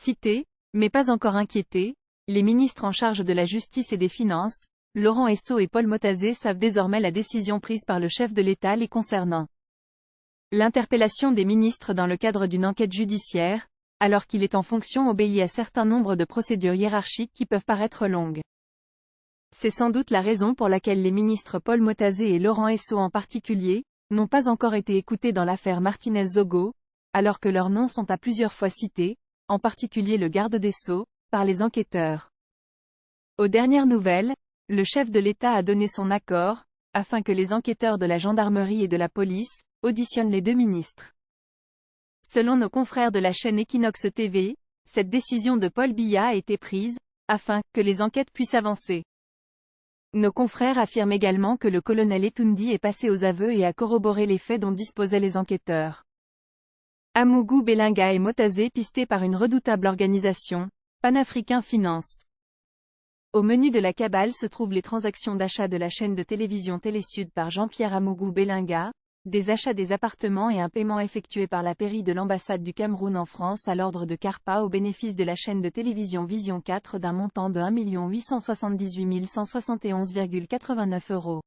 Cités, mais pas encore inquiétés, les ministres en charge de la Justice et des Finances, Laurent Esso et Paul Motazé savent désormais la décision prise par le chef de l'État les concernant. L'interpellation des ministres dans le cadre d'une enquête judiciaire, alors qu'il est en fonction, obéit à certain nombre de procédures hiérarchiques qui peuvent paraître longues. C'est sans doute la raison pour laquelle les ministres Paul Motazé et Laurent Esso en particulier, n'ont pas encore été écoutés dans l'affaire Martinez-Zogo, alors que leurs noms sont à plusieurs fois cités, en particulier le garde des Sceaux, par les enquêteurs. Aux dernières nouvelles, le chef de l'État a donné son accord, afin que les enquêteurs de la gendarmerie et de la police, auditionnent les deux ministres. Selon nos confrères de la chaîne Equinox TV, cette décision de Paul Biya a été prise, afin que les enquêtes puissent avancer. Nos confrères affirment également que le colonel Etoundi est passé aux aveux et a corroboré les faits dont disposaient les enquêteurs. Amougou Bellinga et Motazé pistés par une redoutable organisation, Panafricain Finance. Au menu de la cabale se trouvent les transactions d'achat de la chaîne de télévision Télésud par Jean-Pierre Amougou Bellinga, des achats des appartements et un paiement effectué par la pairie de l'ambassade du Cameroun en France à l'ordre de Carpa au bénéfice de la chaîne de télévision Vision 4 d'un montant de 1 878 171,89 €.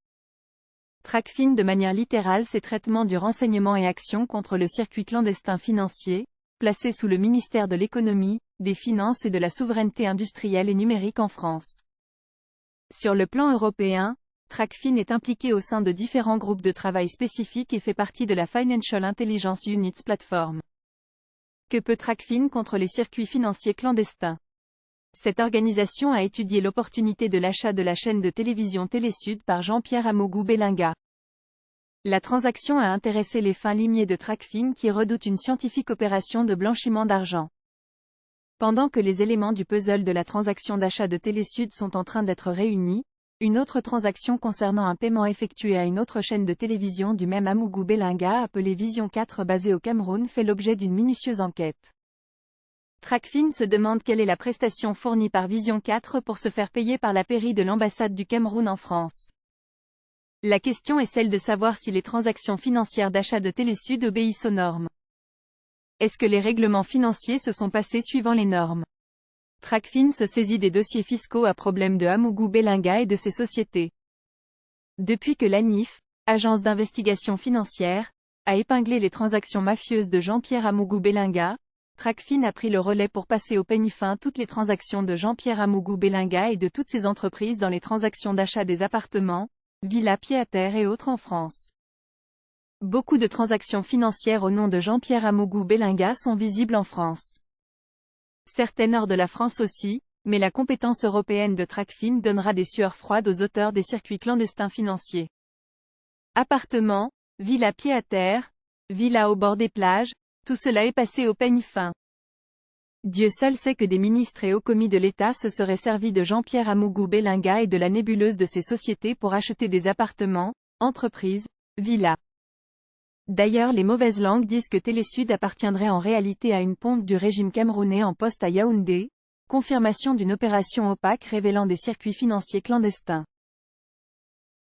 Tracfin de manière littérale ces traitements du renseignement et actions contre le circuit clandestin financier, placé sous le ministère de l'Économie, des Finances et de la Souveraineté industrielle et numérique en France. Sur le plan européen, Tracfin est impliqué au sein de différents groupes de travail spécifiques et fait partie de la Financial Intelligence Units Platform. Que peut Tracfin contre les circuits financiers clandestins? Cette organisation a étudié l'opportunité de l'achat de la chaîne de télévision Télésud par Jean-Pierre Amougou Bellinga. La transaction a intéressé les fins limiers de Tracfin qui redoutent une scientifique opération de blanchiment d'argent. Pendant que les éléments du puzzle de la transaction d'achat de Télésud sont en train d'être réunis, une autre transaction concernant un paiement effectué à une autre chaîne de télévision du même Amougou Bellinga appelée Vision 4 basée au Cameroun fait l'objet d'une minutieuse enquête. Tracfin se demande quelle est la prestation fournie par Vision 4 pour se faire payer par la pairie de l'ambassade du Cameroun en France. La question est celle de savoir si les transactions financières d'achat de Télésud obéissent aux normes. Est-ce que les règlements financiers se sont passés suivant les normes? Tracfin se saisit des dossiers fiscaux à problème de Amougou Bellinga et de ses sociétés. Depuis que l'ANIF, agence d'investigation financière, a épinglé les transactions mafieuses de Jean-Pierre Amougou Bellinga, Tracfin a pris le relais pour passer au peigne fin toutes les transactions de Jean-Pierre Amougou Bellinga et de toutes ses entreprises dans les transactions d'achat des appartements, villas pied-à-terre et autres en France. Beaucoup de transactions financières au nom de Jean-Pierre Amougou Bellinga sont visibles en France. Certaines hors de la France aussi, mais la compétence européenne de Tracfin donnera des sueurs froides aux auteurs des circuits clandestins financiers. Appartements, villas pied-à-terre, villas au bord des plages, tout cela est passé au peigne fin. Dieu seul sait que des ministres et hauts commis de l'État se seraient servis de Jean-Pierre Amougou Bellinga et de la nébuleuse de ses sociétés pour acheter des appartements, entreprises, villas. D'ailleurs les mauvaises langues disent que Télésud appartiendrait en réalité à une pompe du régime camerounais en poste à Yaoundé, confirmation d'une opération opaque révélant des circuits financiers clandestins.